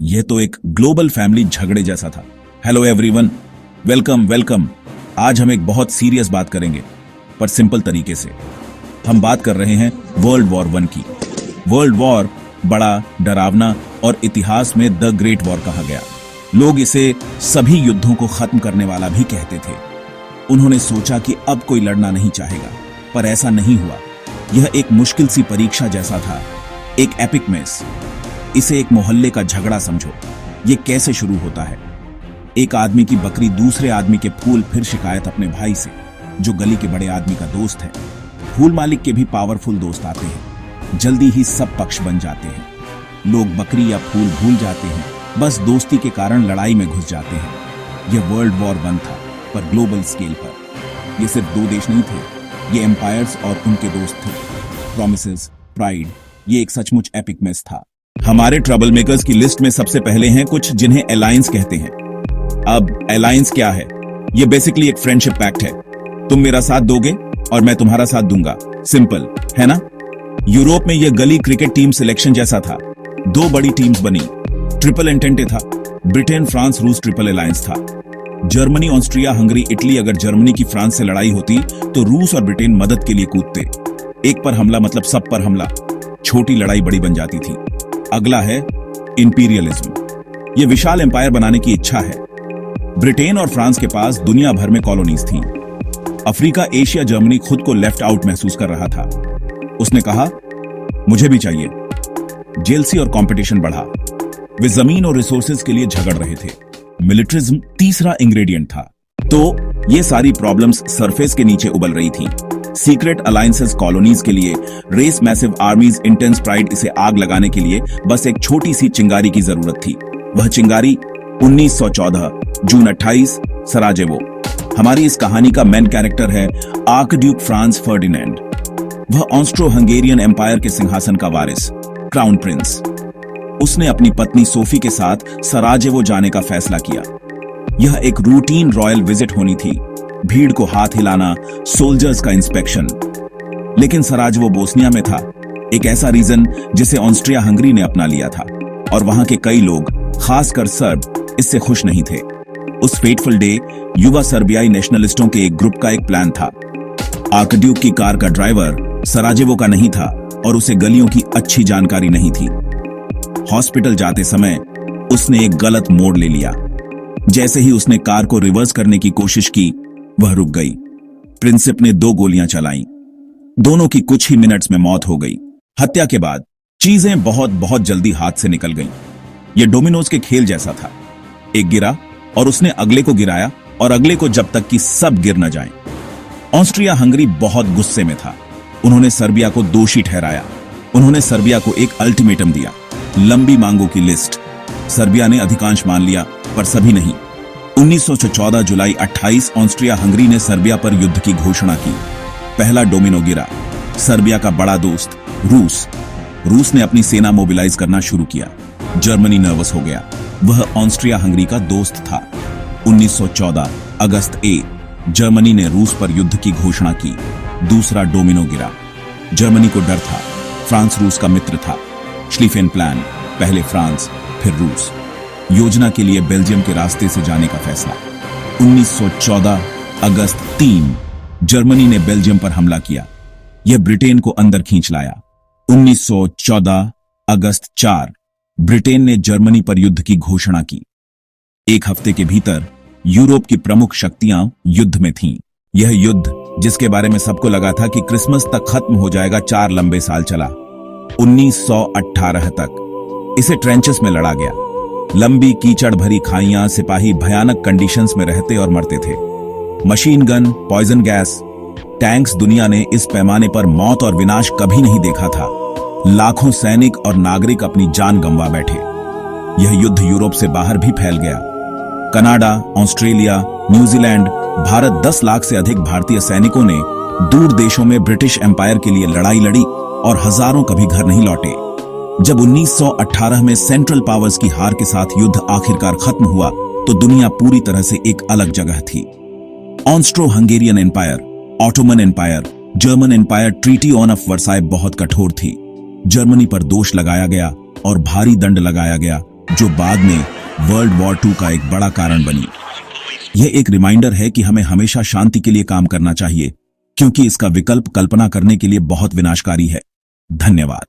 यह तो एक ग्लोबल फैमिली झगड़े जैसा था। Hello everyone, welcome welcome. आज हम एक बहुत सीरियस बात करेंगे, पर सिंपल तरीके से। हम बात कर रहे हैं वर्ल्ड वॉर 1 की। वर्ल्ड वॉर बड़ा, डरावना और इतिहास में द ग्रेट वॉर कहा गया। लोग इसे सभी युद्धों को खत्म करने वाला भी कहते थे। उन्होंने सोचा कि अब कोई लड़ना नहीं चाहेगा, पर ऐसा नहीं हुआ। यह एक मुश्किल सी परीक्षा जैसा था, एक एपिक मेस। इसे एक मोहल्ले का झगड़ा समझो। ये कैसे शुरू होता है? एक आदमी की बकरी दूसरे आदमी के फूल, फिर शिकायत अपने भाई से, जो गली के बड़े आदमी का दोस्त है। फूल मालिक के भी पावरफुल दोस्त आते हैं। जल्दी ही सब पक्ष बन जाते हैं। लोग बकरी या फूल भूल जाते हैं, बस दोस्ती के कारण लड़ाई में घुस जाते हैं। यह वर्ल्ड वॉर 1 था, पर ग्लोबल स्केल पर। ये सिर्फ 2 देश नहीं थे, ये एम्पायर्स और उनके दोस्त थे। प्रॉमिसेस, प्राइड, ये एक सचमुच एपिक मेस था। हमारे ट्रबल मेकर्स की लिस्ट में सबसे पहले हैं कुछ जिन्हें अलायंस कहते हैं। अब अलायंस क्या है? ये बेसिकली एक फ्रेंडशिप पैक्ट है। तुम मेरा साथ दोगे और मैं तुम्हारा साथ दूंगा। सिंपल है ना? यूरोप में यह गली क्रिकेट टीम सिलेक्शन जैसा था। 2 बड़ी टीम्स बनी, ट्रिपल एंटेंटे था। ब्रिटेन, फ्रांस, रूस ट्रिपल अलायंस था। Germany, Austria, Hungary, Italy. अगर जर्मनी की फ्रांस से लड़ाई होती तो रूस और ब्रिटेन मदद के लिए कूदते। एक पर हमला मतलब सब पर हमला। छोटी लड़ाई बड़ी बन जाती थी। अगला है इंपीरियलिज्म। यह विशाल एम्पायर बनाने की इच्छा है। ब्रिटेन और फ्रांस के पास दुनिया भर में कॉलोनीज थी। अफ्रीका, एशिया, जर्मनी खुद को लेफ्ट आउट महसूस कर रहा था। उसने कहा, मुझे भी चाहिए। जेलसी और कंपटीशन बढ़ा। वे जमीन और रिसोर्सेज के लिए झगड़ रहे थे। मिलिट्रिज्म तीसरा इंग्रेडिएंट था। तो ये सारी प्रॉब्लम्स सरफेस के नीचे उबल रही थी। सीक्रेट अलायंसेस कॉलोनीज के लिए, race, massive armies, intense pride. इसे आग लगाने के लिए बस एक छोटी सी चिंगारी की जरूरत थी। वह चिंगारी 1914 जून 28, सराजेवो। हमारी इस कहानी का मेन कैरेक्टर है आर्कड्यूक फ्रांज फर्डिनेंड। वह ऑस्ट्रो हंगेरियन एम्पायर के सिंहासन का वारिस, क्राउन प्रिंस। उसने अपनी पत्नी सोफी के साथ सराजेवो जाने का फैसला किया। यह एक रूटीन रॉयल विजिट होनी थी। भीड़ को हाथ हिलाना, सोल्जर्स का इंस्पेक्शन। लेकिन सराजेवो बोस्निया में था, एक ऐसा रीजन जिसे ऑस्ट्रिया हंगरी ने अपना लिया था। और वहां के कई लोग, खासकर सर्ब, इससे खुश नहीं थे। उस फेटफुल डे युवा सर्बियाई नेशनलिस्टों के एक ग्रुप का एक प्लान था। आर्कड्यूक की कार का ड्राइवर सराजेवो का नहीं था और उसे गलियों की अच्छी जानकारी नहीं थी। हॉस्पिटल जाते समय उसने एक गलत मोड़ ले लिया। जैसे ही उसने कार को रिवर्स करने की कोशिश की, वह रुक गई। प्रिंसिप ने 2 गोलियां चलाईं। दोनों की कुछ ही मिनट्स में मौत हो गई। हत्या के बाद चीजें बहुत जल्दी हाथ से निकल गईं। यह डोमिनोज के खेल जैसा था। एक गिरा और उसने अगले को गिराया, और अगले को, जब तक कि सब गिर न जाएं। ऑस्ट्रिया हंगरी बहुत गुस्से में था। उन्होंने सर्बिया को दोषी ठहराया। उन्होंने सर्बिया को एक अल्टीमेटम दिया, लंबी मांगों की लिस्ट। सर्बिया ने अधिकांश मान लिया, पर सभी नहीं। 1914 जुलाई 28, ऑस्ट्रिया हंगरी ने सर्बिया पर युद्ध की घोषणा की। पहला डोमिनो गिरा। सर्बिया का बड़ा दोस्त रूस। रूस ने अपनी सेना मोबिलाइज करना शुरू किया। जर्मनी नर्वस हो गया। वह ऑस्ट्रिया हंगरी का दोस्त था। 1914 अगस्त 1, जर्मनी ने रूस पर युद्ध की घोषणा की। दूसरा डोमिनो गिरा। जर्मनी को डर था, फ्रांस रूस का मित्र था। श्लीफेन प्लान, पहले फ्रांस फिर रूस। योजना के लिए बेल्जियम के रास्ते से जाने का फैसला। 1914 अगस्त 3, जर्मनी ने बेल्जियम पर हमला किया। यह ब्रिटेन को अंदर खींच लाया। 1914 अगस्त 4, ब्रिटेन ने जर्मनी पर युद्ध की घोषणा की। 1 हफ्ते के भीतर यूरोप की प्रमुख शक्तियां युद्ध में थीं। यह युद्ध, जिसके बारे में सबको लगा था कि क्रिसमस तक खत्म हो जाएगा, 4 लंबे साल चला। 1918 तक इसे ट्रेंचेस में लड़ा गया। लंबी कीचड़ भरी खाइयां, सिपाही भयानक कंडीशंस में रहते और मरते थे। Machine gun, poison gas, tanks. दुनिया ने इस पैमाने पर मौत और विनाश कभी नहीं देखा था। लाखों सैनिक और नागरिक अपनी जान गंवा बैठे। यह युद्ध यूरोप से बाहर भी फैल गया। Canada, Australia, New Zealand, Bharat, 10 lakh से अधिक भारतीय सैनिकों ने दूर देशों में ब्रिटिश एम्पायर के लिए लड़ाई लड़ी, और हजारों कभी घर नहीं लौटे। जब 1918 में सेंट्रल पावर्स की हार के साथ युद्ध आखिरकार खत्म हुआ, तो दुनिया पूरी तरह से एक अलग जगह थी। Austro Hungarian empire, Ottoman empire, German empire. Treaty on Versailles बहुत कठोर थी। जर्मनी पर दोष लगाया गया और भारी दंड लगाया गया, जो बाद में वर्ल्ड वॉर 2 का एक बड़ा कारण बनी। यह एक रिमाइंडर है कि हमें हमेशा शांति के लिए काम करना चाहिए, क्योंकि इसका विकल्प कल्पना करने के लिए बहुत विनाशकारी है। धन्यवाद।